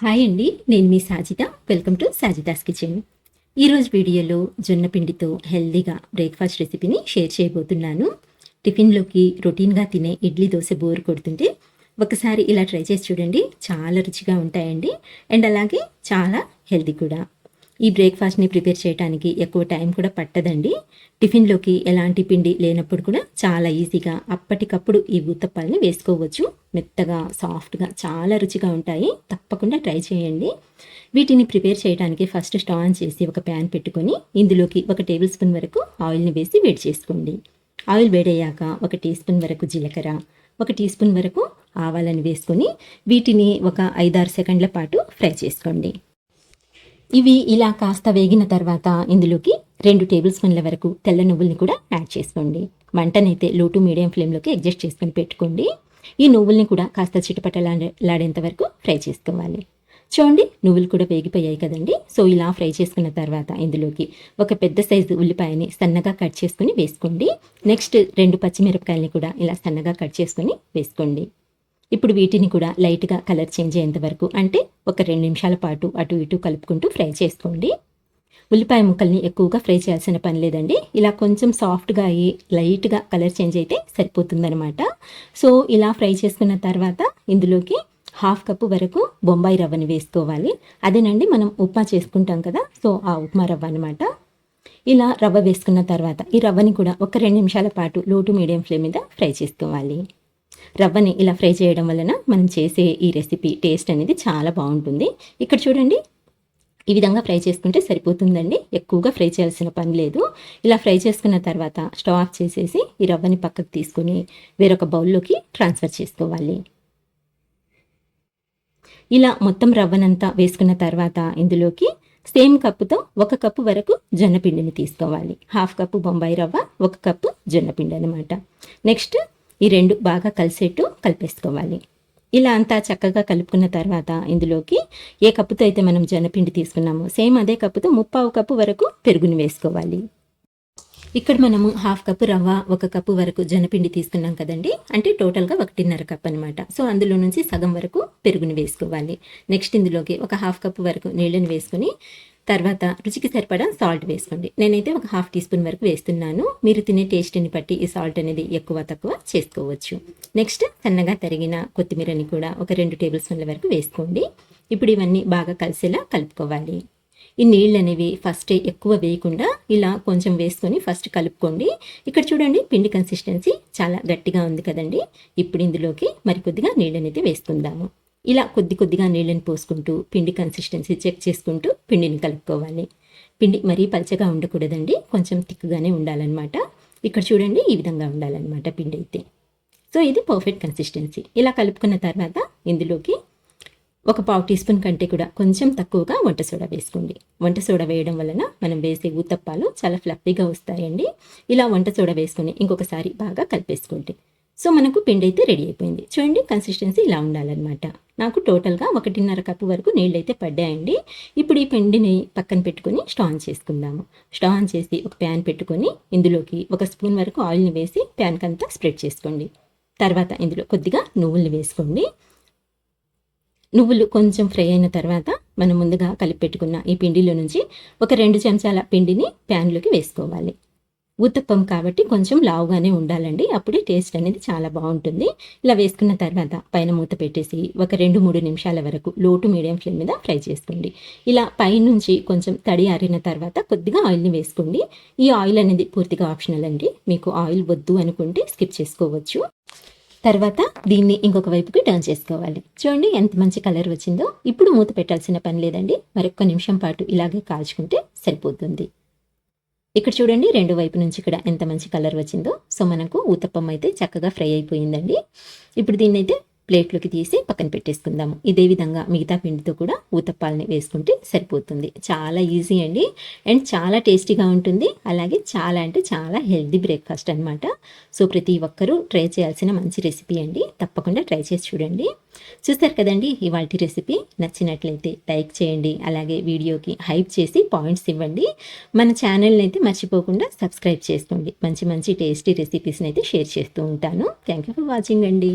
Hi అండి, నేను మీ Sajitha. Welcome to Sajitha's kitchen. ఈరోజు వీడియోలో జొన్న పిండితో హెల్దీగా బ్రేక్ఫాస్ట్ రెసిపీని షేర్ చేయబోతున్నాను. టిఫిన్లోకి రొటీన్గా తినే ఇడ్లీ దోశ బోర్ కొడుతుంటే ఒకసారి ఇలా ట్రై చేసి చూడండి. చాలా రుచిగా ఉంటాయండి అండ్ అలాగే చాలా హెల్దీ కూడా. ఈ బ్రేక్ఫాస్ట్ని ప్రిపేర్ చేయడానికి ఎక్కువ టైం కూడా పట్టదండి. టిఫిన్లోకి ఎలాంటి పిండి లేనప్పుడు కూడా చాలా ఈజీగా అప్పటికప్పుడు ఈ ఊతప్పాలని వేసుకోవచ్చు. మెత్తగా సాఫ్ట్గా చాలా రుచిగా ఉంటాయి. తప్పకుండా ట్రై చేయండి. వీటిని ప్రిపేర్ చేయడానికి ఫస్ట్ స్టవ్ ఆన్ చేసి ఒక ప్యాన్ పెట్టుకొని ఇందులోకి 1 టేబుల్ స్పూన్ వరకు ఆయిల్ని వేసి వేడి చేసుకోండి. ఆయిల్ వేడయ్యాక 1 టీ స్పూన్ వరకు జీలకర్ర, 1 టీ స్పూన్ వరకు ఆవాలని వేసుకొని వీటిని ఒక 5-6 సెకండ్ల పాటు ఫ్రై చేసుకోండి. ఇవి ఇలా కాస్త వేగిన తర్వాత ఇందులోకి 2 టేబుల్ స్పూన్ల వరకు తెల్ల నువ్వుల్ని కూడా యాడ్ చేసుకోండి. మంటనైతే లో టు మీడియం ఫ్లేమ్లోకి అడ్జస్ట్ చేసుకొని పెట్టుకోండి. ఈ నువ్వుల్ని కూడా కాస్త చిటపటలాడేంత వరకు ఫ్రై చేసుకోవాలి. చూడండి, నువ్వులు కూడా వేగిపోయాయి కదండి. సో ఇలా ఫ్రై చేసుకున్న తర్వాత ఇందులోకి ఒక పెద్ద సైజు ఉల్లిపాయని సన్నగా కట్ చేసుకుని వేసుకోండి. నెక్స్ట్ 2 పచ్చిమిరపకాయలని కూడా ఇలా సన్నగా కట్ చేసుకుని వేసుకోండి. ఇప్పుడు వీటిని కూడా లైట్గా కలర్ చేంజ్ అయ్యేంత వరకు, అంటే ఒక 2 నిమిషాల పాటు అటు ఇటు కలుపుకుంటూ ఫ్రై చేసుకోండి. ఉల్లిపాయ ముక్కల్ని ఎక్కువగా ఫ్రై చేయాల్సిన పని లేదండి. ఇలా కొంచెం సాఫ్ట్గా అయ్యి లైట్గా కలర్ చేంజ్ అయితే సరిపోతుందనమాట. సో ఇలా ఫ్రై చేసుకున్న తర్వాత ఇందులోకి 1/2 కప్పు వరకు బొంబాయి రవ్వని వేసుకోవాలి. అదేనండి మనం ఉప్మా చేసుకుంటాం కదా, సో ఆ ఉప్మా రవ్వ అనమాట. ఇలా రవ్వ వేసుకున్న తర్వాత ఈ రవ్వని కూడా ఒక 2 నిమిషాల పాటు లో టు మీడియం ఫ్లేమ్ మీద ఫ్రై చేసుకోవాలి. రవ్వని ఇలా ఫ్రై చేయడం వలన మనం చేసే ఈ రెసిపీ టేస్ట్ అనేది చాలా బాగుంటుంది. ఇక్కడ చూడండి, ఈ విధంగా ఫ్రై చేసుకుంటే సరిపోతుందండి. ఎక్కువగా ఫ్రై చేయాల్సిన పని లేదు. ఇలా ఫ్రై చేసుకున్న తర్వాత స్టవ్ ఆఫ్ చేసేసి ఈ రవ్వని పక్కకు తీసుకుని వేరొక బౌల్లోకి ట్రాన్స్ఫర్ చేసుకోవాలి. ఇలా మొత్తం రవ్వనంతా వేసుకున్న తర్వాత ఇందులోకి సేమ్ కప్పుతో 1 కప్పు వరకు జొన్నపిండిని తీసుకోవాలి. 1/2 కప్పు బొంబాయి రవ్వ, 1 కప్పు జొన్నపిండి అనమాట. నెక్స్ట్ ఈ 2 బాగా కలిసేట్టు కలిపేసుకోవాలి. ఇలా అంతా చక్కగా కలుపుకున్న తర్వాత ఇందులోకి ఏ కప్పుతో అయితే మనం జొన్నపిండి తీసుకున్నామో సేమ్ అదే కప్పుతో 3/4 కప్పు వరకు పెరుగుని వేసుకోవాలి. ఇక్కడ మనము 1/2 కప్పు రవ్వ, 1 కప్పు వరకు జొన్నపిండి తీసుకున్నాం కదండి, అంటే టోటల్గా 1.5 కప్ అనమాట. సో అందులో నుంచి సగం వరకు పెరుగుని వేసుకోవాలి. నెక్స్ట్ ఇందులోకి ఒక 1/2 కప్పు వరకు నీళ్ళని వేసుకొని తర్వాత రుచికి సరిపడా సాల్ట్ వేసుకోండి. నేనైతే ఒక 1/2 టీ స్పూన్ వరకు వేస్తున్నాను. మీరు తినే టేస్ట్ని బట్టి ఈ సాల్ట్ అనేది ఎక్కువ తక్కువ చేసుకోవచ్చు. నెక్స్ట్ సన్నగా తరిగిన కొత్తిమీరని కూడా ఒక 2 టేబుల్ స్పూన్ల వరకు వేసుకోండి. ఇప్పుడు ఇవన్నీ బాగా కలిసేలా కలుపుకోవాలి. ఈ నీళ్ళు అనేవి ఫస్ట్ ఎక్కువ వేయకుండా ఇలా కొంచెం వేసుకొని ఫస్ట్ కలుపుకోండి. ఇక్కడ చూడండి, పిండి కన్సిస్టెన్సీ చాలా గట్టిగా ఉంది కదండి. ఇప్పుడు ఇందులోకి మరికొద్దిగా నీళ్ళు అనేది వేసుకుందాము. ఇలా కొద్దిగా నీళ్ళని పోసుకుంటూ పిండి కన్సిస్టెన్సీ చెక్ చేసుకుంటూ పిండిని కలుపుకోవాలి. పిండి మరీ పలచగా ఉండకూడదండి, కొంచెం థిక్గానే ఉండాలన్నమాట. ఇక్కడ చూడండి, ఈ విధంగా ఉండాలన్నమాట పిండి అయితే. సో ఇది పర్ఫెక్ట్ కన్సిస్టెన్సీ. ఇలా కలుపుకున్న తర్వాత ఇందులోకి ఒక 1/4 టీ స్పూన్ కంటే కూడా కొంచెం తక్కువగా వంట సోడా వేసుకోండి. వంట సోడా వేయడం వలన మనం వేసే ఊతప్పాలు చాలా ఫ్లఫీగా వస్తాయండి. ఇలా వంట సోడా వేసుకొని ఇంకొకసారి బాగా కలిపేసుకోండి. సో మనకు పిండి అయితే రెడీ అయిపోయింది. చూడండి, కన్సిస్టెన్సీ ఇలా ఉండాలన్నమాట. నాకు టోటల్గా 1.5 కప్పు వరకు నీళ్ళు అయితే పడ్డాయండి. ఇప్పుడు ఈ పిండిని పక్కన పెట్టుకొని స్టవ్ ఆన్ చేసుకుందాము. స్టవ్ ఆన్ చేసి ఒక ప్యాన్ పెట్టుకొని ఇందులోకి 1 స్పూన్ వరకు ఆయిల్ని వేసి ప్యాన్కి అంతా స్ప్రెడ్ చేసుకోండి. తర్వాత ఇందులో కొద్దిగా నువ్వుల్ని వేసుకోండి. నువ్వులు కొంచెం ఫ్రై అయిన తర్వాత మనం ముందుగా కలిపి పెట్టుకున్న ఈ పిండిలో నుంచి ఒక 2 చెంచాల పిండిని ప్యాన్లోకి వేసుకోవాలి. ఊతప్పం కాబట్టి కొంచెం లావుగానే ఉండాలండి, అప్పుడే టేస్ట్ అనేది చాలా బాగుంటుంది. ఇలా వేసుకున్న తర్వాత పైన మూత పెట్టేసి ఒక 2-3 నిమిషాల వరకు లో టు మీడియం ఫ్లేమ్ మీద ఫ్రై చేసుకోండి. ఇలా పైనుంచి కొంచెం తడి ఆరిన తర్వాత కొద్దిగా ఆయిల్ని వేసుకోండి. ఈ ఆయిల్ అనేది పూర్తిగా ఆప్షనల్ అండి. మీకు ఆయిల్ వద్దు అనుకుంటే స్కిప్ చేసుకోవచ్చు. తర్వాత దీన్ని ఇంకొక వైపుకి టర్న్ చేసుకోవాలి. చూడండి ఎంత మంచి కలర్ వచ్చిందో. ఇప్పుడు మూత పెట్టాల్సిన పని లేదండి, మరొక నిమిషం పాటు ఇలాగే కాల్చుకుంటే సరిపోతుంది. ఇక్కడ చూడండి, 2 వైపు నుంచి ఇక్కడ ఎంత మంచి కలర్ వచ్చిందో. సో మనకు ఊతప్పం అయితే చక్కగా ఫ్రై అయిపోయిందండి. ఇప్పుడు దీన్ని అయితే ప్లేట్లోకి తీసి పక్కన పెట్టేసుకుందాము. ఇదే విధంగా మిగతా పిండితో కూడా ఊతప్పాలని వేసుకుంటే సరిపోతుంది. చాలా ఈజీ అండి అండ్ చాలా టేస్టీగా ఉంటుంది. అలాగే చాలా అంటే చాలా హెల్దీ బ్రేక్ఫాస్ట్ అనమాట. సో ప్రతి ఒక్కరూ ట్రై చేయాల్సిన మంచి రెసిపీ అండి. తప్పకుండా ట్రై చేసి చూడండి. చూస్తారు కదండి, ఇవాల్టి రెసిపీ నచ్చినట్లయితే లైక్ చేయండి. అలాగే వీడియోకి హైప్ చేసి పాయింట్స్ ఇవ్వండి. మన ఛానల్ని అయితే మర్చిపోకుండా సబ్స్క్రైబ్ చేసుకోండి. మంచి మంచి టేస్టీ రెసిపీస్ని అయితే షేర్ చేస్తూ ఉంటాను. థ్యాంక్ యూ ఫర్ వాచింగ్ అండి.